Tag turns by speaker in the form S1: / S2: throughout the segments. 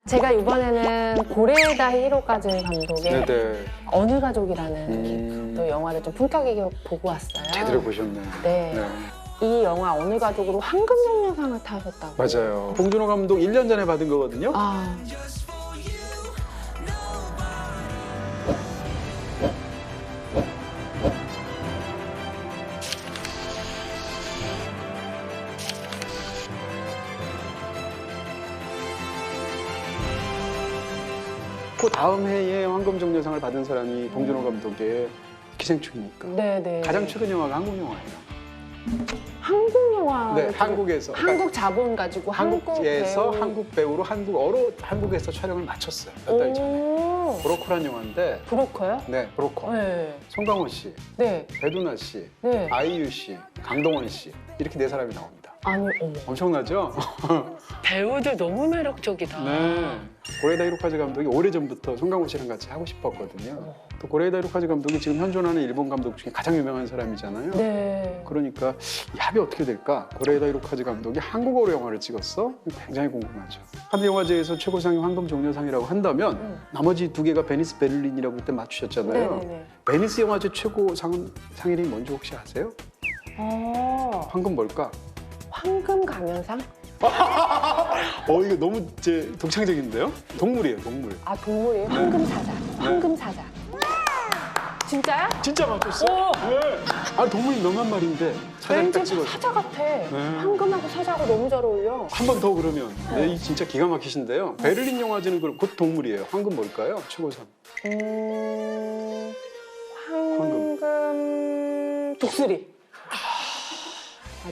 S1: 제가 이번에는 고레에다 히로카즈 감독의
S2: 네네.
S1: 어느 가족이라는 또 영화를 좀 품격 있게 보고 왔어요.
S2: 제대로 보셨네.
S1: 네. 이 영화 어느 가족으로 황금종려상을 타셨다고.
S2: 맞아요. 봉준호 감독 1년 전에 받은 거거든요.
S1: 아,
S2: 그 다음 해에 황금종려상을 받은 사람이 봉준호 감독의 기생충이니까.
S1: 네네.
S2: 가장 최근 영화가 한국 영화예요.
S1: 한국 영화.
S2: 네, 한국에서.
S1: 한국 자본 가지고
S2: 한국에서
S1: 한국 배우.
S2: 한국 배우로 한국에서 촬영을 마쳤어요. 몇 달 전에.
S1: 오,
S2: 브로커란 영화인데,
S1: 브로커요?
S2: 네, 브로커.
S1: 네.
S2: 송강호 씨,
S1: 네.
S2: 배두나 씨,
S1: 네.
S2: 아이유 씨, 강동원 씨 이렇게 네 사람이 나옵니다.
S1: 아니, 어머.
S2: 엄청나죠?
S1: 배우들 너무 매력적이다.
S2: 네. 고레에다 히로카즈 감독이 오래전부터 송강호 씨랑 같이 하고 싶었거든요. 또 고레에다 히로카즈 감독이 지금 현존하는 일본 감독 중에 가장 유명한 사람이잖아요.
S1: 네.
S2: 그러니까 이 합이 어떻게 될까? 고레에다 히로카즈 감독이 한국어로 영화를 찍었어? 굉장히 궁금하죠. 칸느 영화제에서 최고상이 황금종려상이라고 한다면 나머지 두 개가 베니스, 베를린이라고 그때 맞추셨잖아요.
S1: 네네네.
S2: 베니스 영화제 최고상은 상 이름이 뭔지 혹시 아세요? 황금 뭘까?
S1: 황금 가면상?
S2: 이거 너무 독창적인데요? 동물이에요, 동물.
S1: 아, 동물이에요? 황금사자. 황금사자. 진짜야?
S2: 진짜 맞췄어? 네. 아, 동물이 너만 말인데 사자를 딱
S1: 왠지
S2: 찍었어.
S1: 사자 같아. 황금하고 사자하고 너무 잘 어울려.
S2: 한 번 더 그러면. 네, 이 진짜 기가 막히신데요. 베를린 영화제는 그럼 곧 동물이에요. 황금 뭘까요? 최고상.
S1: 황금 독수리.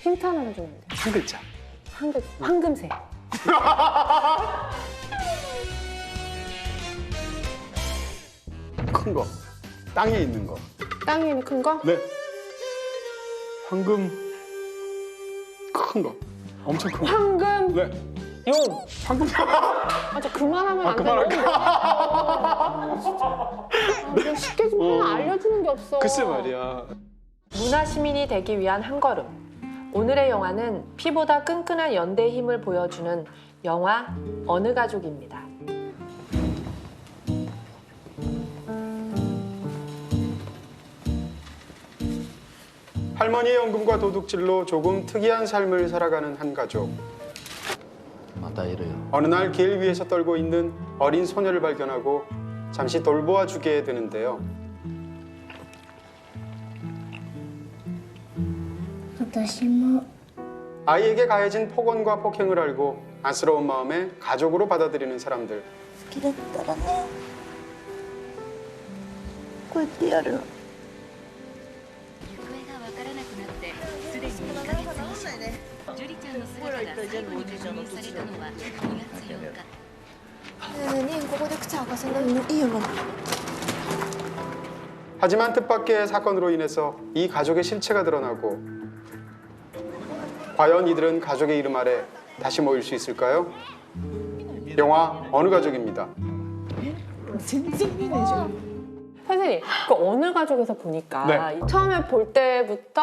S1: 힌트 하나만 주면 안 돼?
S2: 한 글자.
S1: 황금새.
S2: 큰 거. 땅에 있는 거.
S1: 땅에 있는 큰 거?
S2: 네. 황금. 큰 거. 엄청 큰 거.
S1: 황금
S2: 네.
S1: 용.
S2: 황금.
S1: 아, 저 그만하면 안 되는데. 아, 쉽게 좀 하나 알려주는 게 없어.
S2: 글쎄 말이야.
S3: 문화 시민이 되기 위한 한 걸음. 오늘의 영화는 피보다 끈끈한 연대의 힘을 보여주는 영화 어느 가족입니다.
S2: 할머니의 연금과 도둑질로 조금 특이한 삶을 살아가는 한 가족.
S4: またいるよ
S2: 어느 날 길 위에서 떨고 있는 어린 소녀를 발견하고 잠시 돌보아 주게 되는데요.
S5: 私も
S2: 아이에게 가해진 폭언과 폭행을 알고 안쓰러운 마음에 가족으로 받아들이는 사람들.
S5: 好きだったらねこうやってやるの
S6: 行方がわからなくなってすでに2ヶ月以上ジュリちゃんの姿が最後に確認されたのは2月8日
S5: ねえねえここで口明かせないのいいよママ
S2: 하지만 뜻밖의 사건으로 인해서 이 가족의 실체가 드러나고 과연 이들은 가족의 이름 아래 다시 모일 수 있을까요? 영화 어느 가족입니다.
S1: 선생님, 그 어느 가족에서 보니까
S2: 네.
S1: 처음에 볼 때부터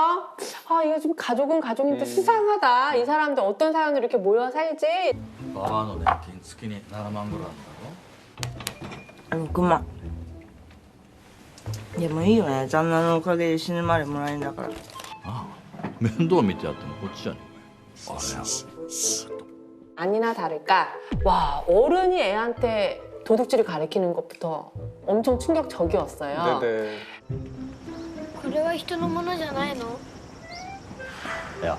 S1: 아, 이거 좀 가족은 가족인데 수상하다. 이 사람들 어떤 사연으로 이렇게 모여 살지?
S4: ババアの年金月に7万ぐらいあるんだろ
S7: 6万でもいいよね旦那のおかげで死ぬまでもらえるんだから
S4: ああ面倒見てやってもこっちじゃねえかあれ
S1: 아니나 다를까 와, 어른이 애한테 도둑질을 가리키는 것부터 엄청 충격적이었어요.
S2: 네네.
S5: これは人のものじゃないの
S4: いや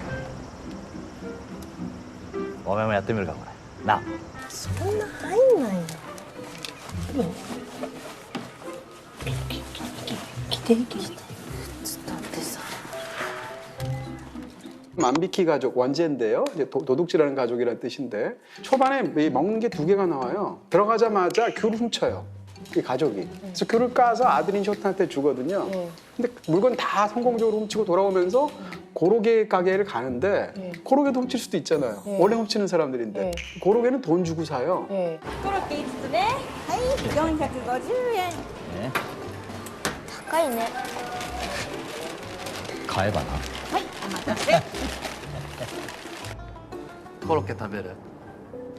S4: お前もやってみるかこれな
S5: そんな入んないよ来てちょっと待ってさ
S2: 만비키 가족 원제인데요. 이제 도둑질하는 가족이라는 뜻인데 초반에 이 먹는 게 두 개가 나와요. 들어가자마자 귤을 훔쳐요. 이 가족이. 그래서 귤을 까서 아들인 쇼트한테 주거든요. 근데 물건 다 성공적으로 훔치고 돌아오면서 고로게 가게를 가는데 고로게도 훔칠 수도 있잖아요. 원래 훔치는 사람들인데 고로게는 돈 주고 사요.
S1: 네.
S7: コロッケ5つねはい450円
S4: ね
S5: 高いね
S4: 買えばな
S7: はいお待たせ
S4: コロッケ食べる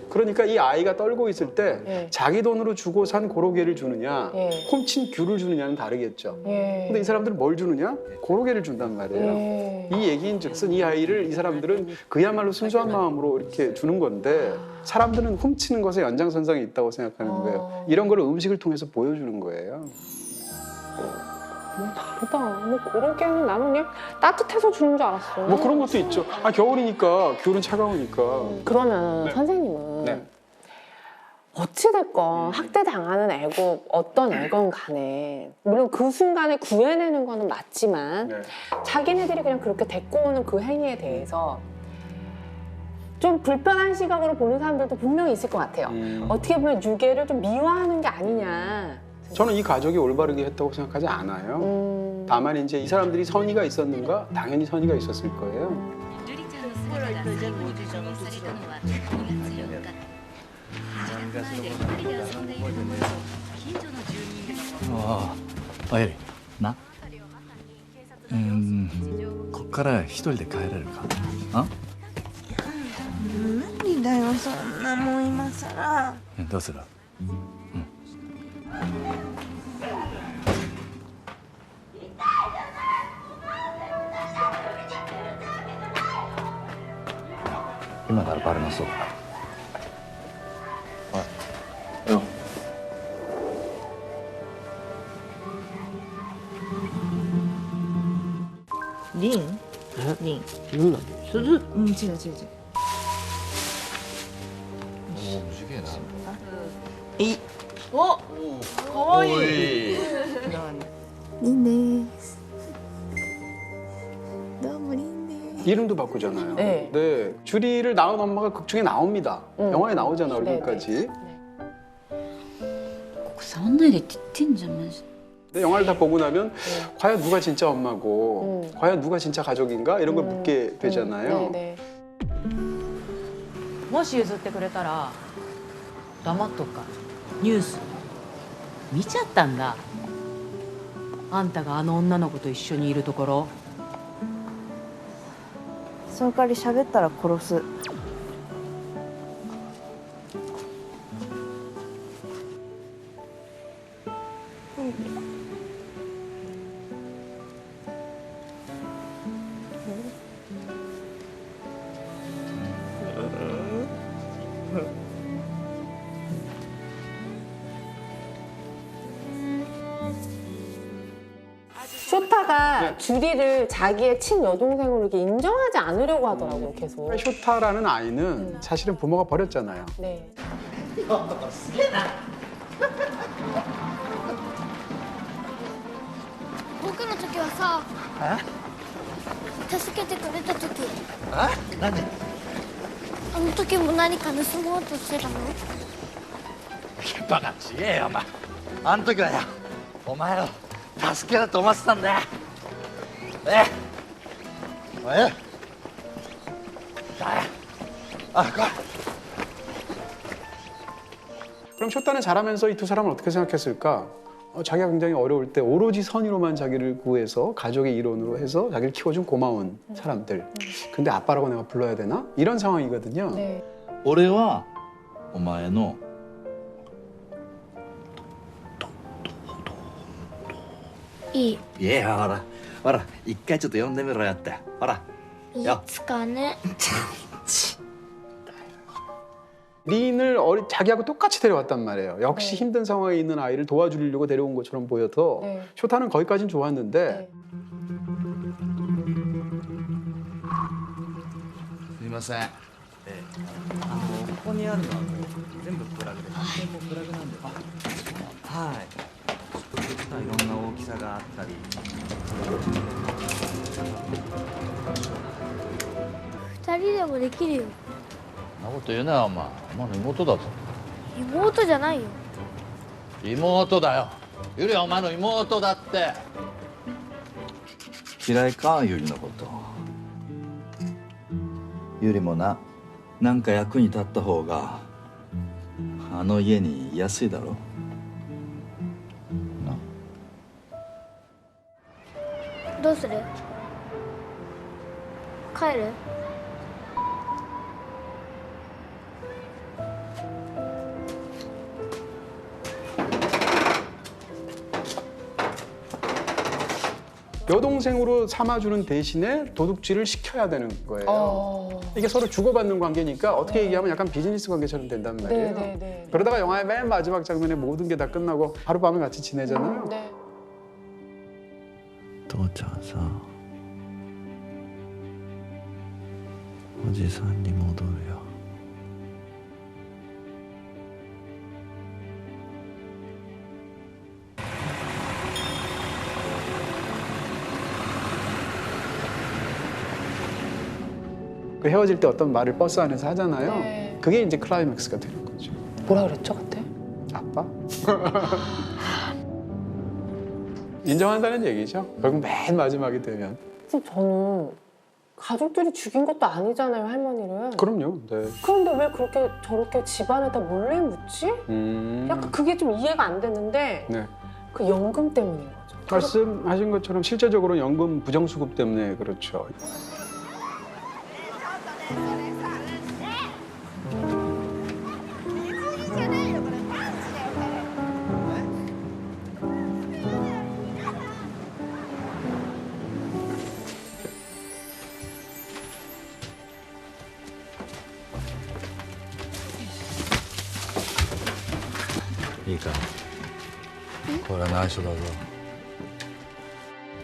S2: 그 그러니까 이 아이가 떨고 있을 때
S1: 예.
S2: 자기 돈으로 주고 산 고로케를 주느냐,
S1: 예.
S2: 훔친 귤을 주느냐는 다르겠죠.
S1: 예.
S2: 근데 이 사람들은 뭘 주느냐? 고로케를 준단 말이에요.
S1: 예.
S2: 이 얘기인즉슨 이 아이를 이 사람들은 그야말로 순수한 마음으로 이렇게 주는 건데 사람들은 훔치는 것에 연장선상에 있다고 생각하는 거예요. 이런 걸 음식을 통해서 보여주는 거예요.
S1: 다르다. 뭐 그런 게임은 나는 그냥 따뜻해서 주는 줄 알았어.
S2: 뭐 그런 것도 있죠. 아 겨울이니까 귤은 차가우니까.
S1: 그러면 선생님은
S2: 네.
S1: 어찌됐건 학대당하는 애고 어떤 애건 간에 물론 그 순간에 구해내는 거는 맞지만
S2: 네.
S1: 자기네들이 그냥 그렇게 데리고 오는 그 행위에 대해서 좀 불편한 시각으로 보는 사람들도 분명히 있을 것 같아요. 어떻게 보면 유괴를 좀 미화하는 게 아니냐.
S2: 저는 이 가족이 올바르게 했다고 생각하지 않아요. 다만 이제 이 사람들이 선의가 있었는가? 당연히 선의가 있었을 거예요.
S6: 瑠璃ちゃんの姿が最後に確認されたのは2月4日自宅前で2人で遊んでいるところを近所の住人が
S4: ああエリなこっから一人で帰れるかあ
S5: 無理だよそんなもん今さら
S4: どうする今ならバレなそうだおいよ
S7: リンリン鈴うん違う違う違う
S4: すげえな
S7: おかわいい
S5: リンですどうもリンです
S2: 이름도 바꾸잖아요.
S1: 네.
S2: 네. 주리를 낳은 엄마가 극 중에 나옵니다. 영화에 나오잖아,
S1: 네,
S2: 얼굴까지.
S6: 国産女入れって言ってんじゃんマジで
S2: 근데 영화를 다 보고 나면 과연 누가 진짜 엄마고 과연 누가 진짜 가족인가 이런 걸 묻게 되잖아요.
S1: 네, 네.
S7: もし譲ってくれたら黙っとくからニュース見ちゃったんだあんたがあの女の子と一緒にいるところその代わり喋ったら殺す
S1: 쇼타가 주리를 자기의 친여동생으로 이렇게 인정하지 않으려고 하더라고요, 계속.
S2: 쇼타라는 아이는 사실은 부모가 버렸잖아요.
S1: 네.
S5: 僕の時はさ助けてくれた時
S4: 何
S5: あの時も何か盗もうとしてたの
S4: バカちげえよお前あん時はよお前を助けると思ってたんだよおいあ来い
S2: 그럼 쇼타는 자라면서 이 두 사람은 어떻게 생각했을까? 자기가 굉장히 어려울 때 오로지 선의로만 자기를 구해서 가족의 일원으로 해서 자기를 키워준 고마운 사람들. 근데 아빠라고 내가 불러야 되나? 이런 상황이거든요.
S1: 네.
S4: 俺はお前の
S5: いい
S4: いやほらほら一回ちょっと呼んでみろよってほら
S5: いつかね
S2: 린을 자기하고 똑같이 데려왔단 말이에요. 역시
S1: 네.
S2: 힘든 상황에 있는 아이를 도와주려고 데려온 것처럼 보여서
S1: 네.
S2: 쇼타는 거기까지는 좋았는데
S1: 네.
S4: すいませんここにあるのは全部プラグで全部プラグなんではいいろんな大きさがあったり
S5: 2人でもできるよ
S4: そんなこと言うなよお前お前の妹だぞ
S5: 妹じゃないよ
S4: 妹だよゆりはお前の妹だって嫌いかゆりのことゆりもななんか役に立った方があの家に居やすいだろな
S5: どうする帰る
S2: 여동생으로 삼아주는 대신에 도둑질을 시켜야 되는 거예요. 이게 서로 주고받는 관계니까 어떻게 얘기하면 약간 비즈니스 관계처럼 된단 말이에요.
S1: 네.
S2: 그러다가 영화의 맨 마지막 장면에 모든 게 다 끝나고 하룻밤을 같이 지내잖아요.
S1: 네.
S4: 父ちゃんさおじさんに戻るよ
S2: 그 헤어질 때 어떤 말을 버스 안에서 하잖아요.
S1: 네.
S2: 그게 이제 클라이맥스가 되는 거죠.
S1: 뭐라 그랬죠 그때?
S2: 아빠? 인정한다는 얘기죠. 결국 맨 마지막이 되면.
S1: 근데 저는 가족들이 죽인 것도 아니잖아요 할머니를.
S2: 그럼요. 네.
S1: 그런데 왜 그렇게 저렇게 집안에다 몰래 묻지? 약간 그게 좀 이해가 안 됐는데
S2: 네.
S1: 그 연금 때문인 거죠.
S2: 말씀하신 것처럼 실제적으로 연금 부정수급 때문에 그렇죠.
S8: いいかこれは内緒だぞ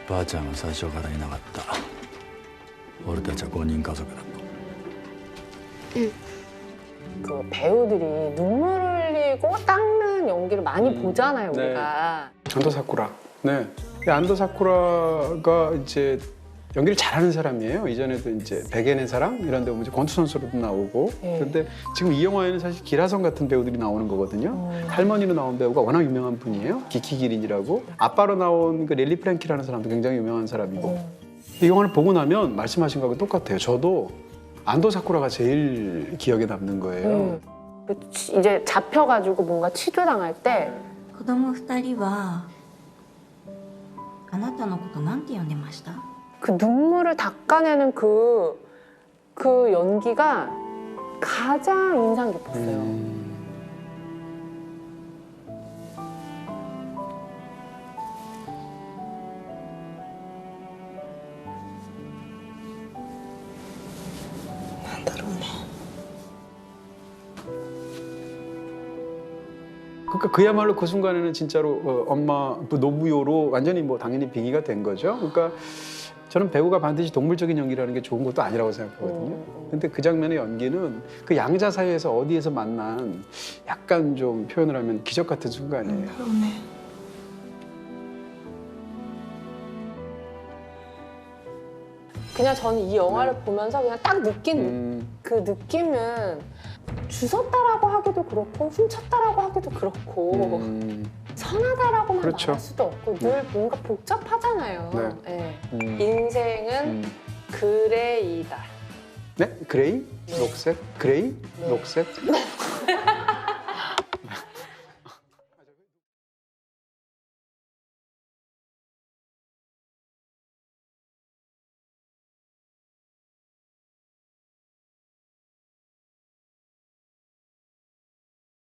S8: ばあちゃんは最初からいなかった俺たちは5人家族だ
S1: 그 배우들이 눈물 흘리고 닦는 연기를 많이 보잖아요 우리가.
S2: 안도 사쿠라. 네. 안도 사쿠라가 이제 연기를 잘하는 사람이에요. 이전에도 이제 백엔의 사랑 이런 데 보면 이제 권투 선수로도 나오고.
S1: 네.
S2: 그런데 지금 이 영화에는 사실 기라성 같은 배우들이 나오는 거거든요. 할머니로 나온 배우가 워낙 유명한 분이에요. 기키 기린이라고. 아빠로 나온 그 렐리 프랭키라는 사람도 굉장히 유명한 사람이고. 이 영화를 보고 나면 말씀하신 거하고 똑같아요. 저도 안도 사쿠라가 제일 기억에 남는 거예요.
S1: 이제 잡혀가지고 뭔가 치료당할 때
S5: 子供2人はあなたのことなんて呼んでました
S1: 그 눈물을 닦아내는 그 연기가 가장 인상 깊었어요.
S2: 그러니까 그야말로 그 순간에는 진짜로 엄마 노부요로 완전히 뭐 당연히 빙의가 된 거죠. 그러니까 저는 배우가 반드시 동물적인 연기라는 게 좋은 것도 아니라고 생각하거든요. 근데 그 장면의 연기는 그 양자 사이에서 어디에서 만난 약간 좀 표현을 하면 기적 같은 순간이에요.
S1: 그냥 저는 이 영화를 보면서 그냥 딱 느낀 그 느낌은 주웠다라고 하기도 그렇고 훔쳤다라고 하기도 그렇고 선하다라고만
S2: 그렇죠.
S1: 말할 수도 없고 늘 뭔가 복잡하잖아요.
S2: 네.
S1: 네. 인생은 그레이다.
S2: 네? 그레이? 녹색? 그레이?
S1: 네.
S2: 녹색?